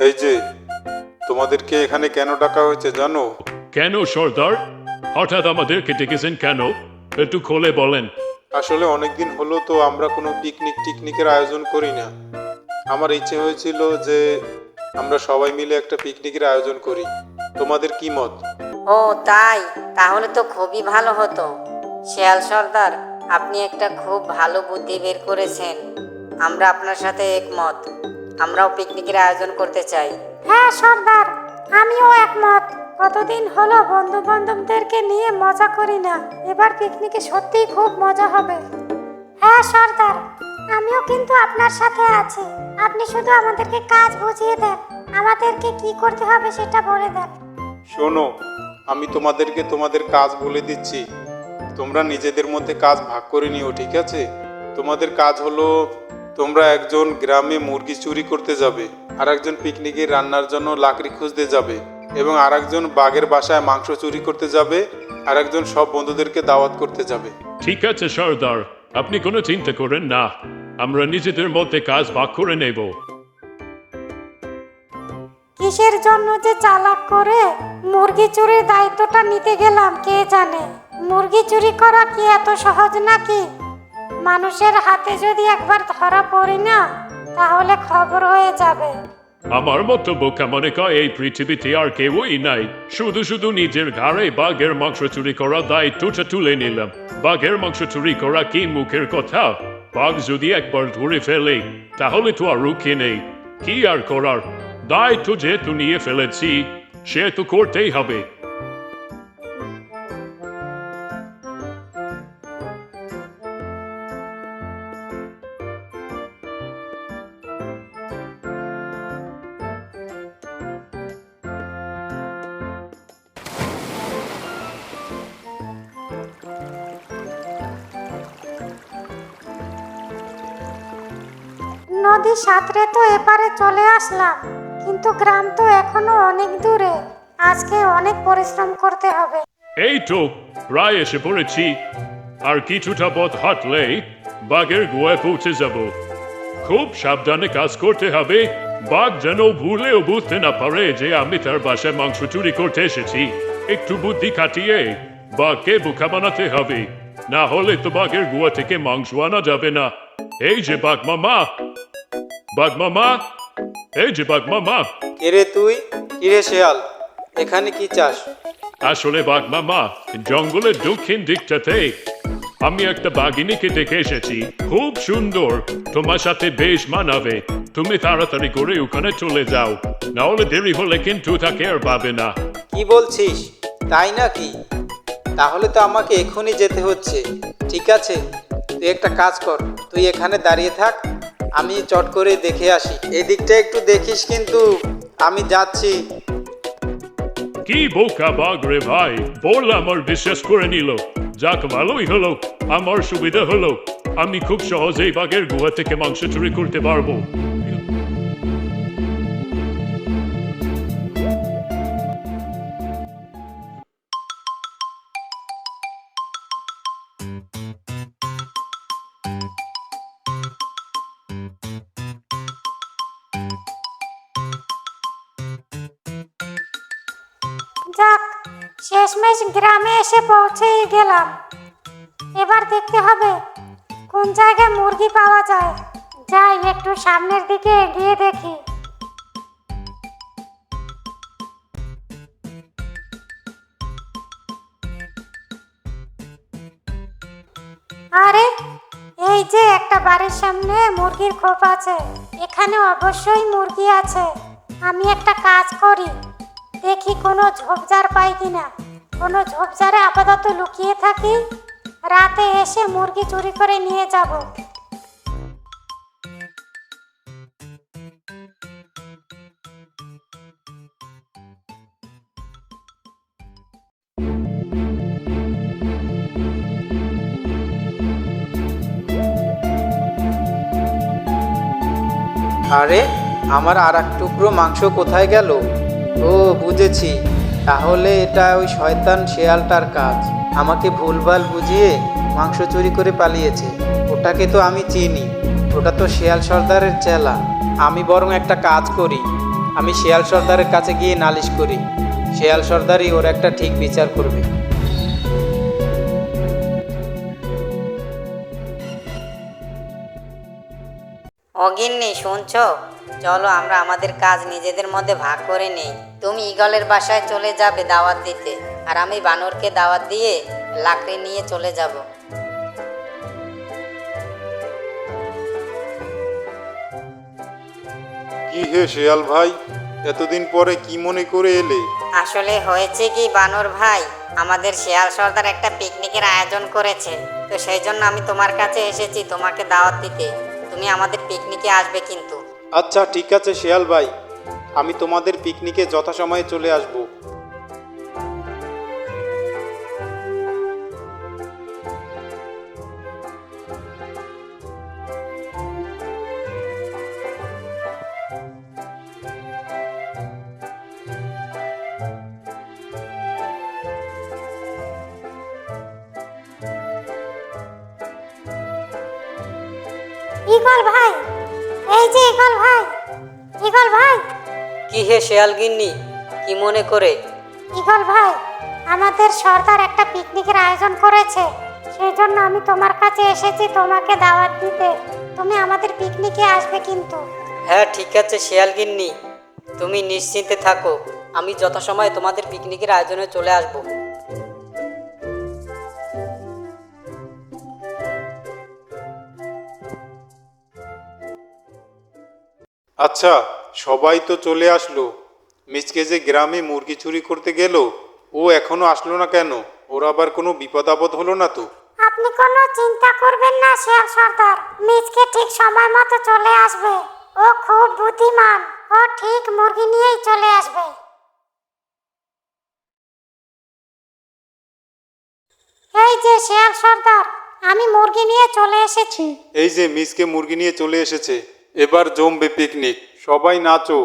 এই যে, তোমাদেরকে এখানে কেন ডাকা হয়েছে জানো? কেন সর্দার? হঠাৎ আমাদেরকে ডেকেছেন কেন? একটু খুলে বলেন। আসলে অনেকদিন হলো তো আমরা কোনো টিকনিকের আয়োজন করি না। আমার ইচ্ছে হয়েছিল যে আমরা সবাই মিলে একটা পিকনিকের আয়োজন করি। তোমাদের কি মত? ও তাই, তাহলে তো খুবই ভালো হতো। শেয়াল সর্দার, আপনি একটা খুব ভালো বুদ্ধি বের করেছেন। আমরা আপনার সাথে একমত। আমরাও পিকনিকের আয়োজন করতে চাই। হ্যাঁ সর্দার, আমিও একমত। কতদিন হলো বন্ধু বান্ধবদেরকে নিয়ে মজা করি না। এবার পিকনিকে সত্যিই খুব মজা হবে। হ্যাঁ সর্দার, আমিও কিন্তু আপনার সাথে আছি। আপনি শুধু আমাদেরকে কাজ বুঝিয়ে দেন, আমাদেরকে কি করতে হবে সেটা বলে দেন। শোনো, আমি তোমাদেরকে তোমাদের কাজ বলে দিচ্ছি। তোমরা নিজেদের মধ্যে কাজ ভাগ করে নিও, ঠিক আছে? তোমাদের কাজ হলো, তোমরা একজন গ্রামে মুরগি চুরি করতে যাবে, আর একজন পিকনিকে রান্নার জন্য লাকড়ি খুঁজতে যাবে, এবং আর একজন বাঘের বাসায় মাংস চুরি করতে যাবে, আর একজন সব বন্ধুদেরকে দাওয়াত করতে যাবে। ঠিক আছে সর্দার, আপনি কোনো চিন্তা করেন না। আমরা নিজেদের মধ্যে কাজ ভাগ করে নেব। কিসের জন্য যে চালাক করে মুরগি চুরির দায়িত্বটা নিতে গেলাম কে জানে। মুরগি চুরি করা কি এত সহজ নাকি? মানুষের হাতে যদি একবার ধরা পড়ি না, তাহলে খবর হয়ে যাবে। আমার মতো বোকা মনে কয় এই পৃথিবীতে আর কেউই নাই। শুধু শুধু নিজের ঘাড়ে বাঘের মাংস চুরি করা দায়িত্বটা তুলে নিলাম। বাঘের মাংস চুরি করা কি মুখের কথা? বাঘ যদি একবার ধরে ফেলে তাহলে তো আর রুখে নেই। কি আর করার, দায়িত্ব যেহেতু নিয়ে ফেলেছি সে তো করতেই হবে। নদী সাঁতরে তো এপারে চলে আসলাম, কিন্তু গ্রাম তো এখনো অনেক দূরে। আজকে অনেক পরিশ্রম করতে হবে। এই তো প্রায় এসে পড়েছি। আর কিছুটা পথ হাঁটলেই বাঘের গুহায় পৌঁছে যাব। খুব সাবধানে কাজ করতে হবে। বাঘ যেন ভুলেও বুঝতে না পারে যে আমি তার বাসায় মাংস চুরি করতে এসেছি। একটু বুদ্ধি খাটিয়ে বাঘকে বোকা বানাতে হবে, না হলে তো বাঘের গুহা থেকে মাংস আনা যাবে না। এই যে বাঘ মামা, বাঘ মামা, এই যে বাঘ মামা। কিরে তুই? কিরে শেয়াল, এখানে কি চাস? আসলে বাঘ মামা, জঙ্গলের দক্ষিণ দিকটাতে আমি একটা বাঘিনীকে দেখে এসেছি। খুব সুন্দর, তোমার সাথে বেশ মানাবে। তুমি তাড়াতাড়ি করে ওখানে চলে যাও, না হলে দেরি হলে কিন্তু তাকে আর পাবে না। কি বলছিস? তাই নাকি? তাহলে তো আমাকে এখনই যেতে হচ্ছে। ঠিক আছে, তুই একটা কাজ কর, তুই এখানে দাঁড়িয়ে থাক, আমি চট করে দেখে আসি। এদিকটা একটু দেখিস কিন্তু, আমি যাচ্ছি। কি বোকা বাঘ রে ভাই, বললাম আর বিশ্বাস করে নিল। যাক ভালোই হলো, আমার সুবিধা হলো। আমি খুব সহজেই বাঘের গুহা থেকে মাংস চুরি করতে পারবো। যাক, শেষমেশ গ্রামে এসে পৌঁছেই গেলাম। এবার দেখতে হবে কোন জায়গায় মুরগি পাওয়া যায়। যাই একটু সামনের দিকে এগিয়ে দেখি। আরে, এই যে একটা বাড়ির সামনে মুরগির খোপ আছে। এখানে অবশ্যই মুরগি আছে। আমি একটা কাজ করি, দেখি কোনো ঝোপঝাড় পাই কিনা। কোনো ঝোপঝাড়ে আপাতত লুকিয়ে থাকি, রাতে এসে মুরগি চুরি করে নিয়ে যাব। আরে, আমার আর এক টুকরো মাংস কোথায় গেল? ও বুঝেছি, তাহলে এটা ওই শয়তান শেয়ালটার কাজ। আমাকে ভুলভাল বুঝিয়ে মাংস চুরি করে পালিয়েছে। ওটাকে তো আমি চিনি, ওটা তো শেয়াল সর্দারের চেলা। আমি বরং একটা কাজ করি, আমি শিয়াল সর্দারের কাছে গিয়ে নালিশ করি। শিয়াল সর্দারই ওর একটা ঠিক বিচার করবে। অগিন্নি শুনছো, চলো আমরা আমাদের কাজ নিজেদের মধ্যে ভাগ করে নেই। তুমি ঈগলের বাসায় চলে যাবে দাওয়াত দিতে, আর আমি বানরকে দাওয়াত দিয়ে লাকড়ি নিয়ে চলে যাব। কি হে শেয়াল ভাই, এতদিন পরে কি মনে করে এলে? আসলে হয়েছে কি বানর ভাই, আমাদের শেয়াল সর্দার একটা পিকনিকের আয়োজন করেছে, তো সেই জন্য আমি তোমার কাছে এসেছি তোমাকে দাওয়াত দিতে। তুমি আমাদের পিকনিকে আসবে কিন্তু। আচ্ছা ঠিক আছে শেয়াল ভাই, আমি তোমাদের পিকনিকে যথাসময়ে চলে আসব। ঈগল ভাই, এই যে ঈগল ভাই, ঈগল ভাই, কি হে শেয়াল গিন্নি, কি মনে করে? ঈগল ভাই, আমাদের সর্দার একটা পিকনিকের আয়োজন করেছে, সেই জন্য আমি তোমার কাছে এসেছি তোমাকে দাওয়াত দিতে। তুমি আমাদের পিকনিকে আসবে কিন্তু। হ্যাঁ ঠিক আছে শেয়াল গিন্নি, তুমি নিশ্চিন্তে থাকো, আমি যথাসময়ে তোমাদের পিকনিকের আয়োজনে চলে আসব। আচ্ছা, সবাই তো চলে আসলো। মিচকে যে গ্রামে মুরগি চুরি করতে গেল, ও এখনো আসলো না কেন? ওর আবার কোনো বিপদ আপদ হলো না তো? আপনি কোনো চিন্তা করবেন না শিয়াল সর্দার, মিচকে ঠিক সময় মতো চলে আসবে। ও খুব বুদ্ধিমান, ও ঠিক মুরগি নিয়েই চলে আসবে। এই যে শিয়াল সর্দার, আমি মুরগি নিয়ে চলে এসেছি। এই যে মিচকে মুরগি নিয়ে চলে এসেছে, এবার জমবে পিকনিক, সবাই নাচো।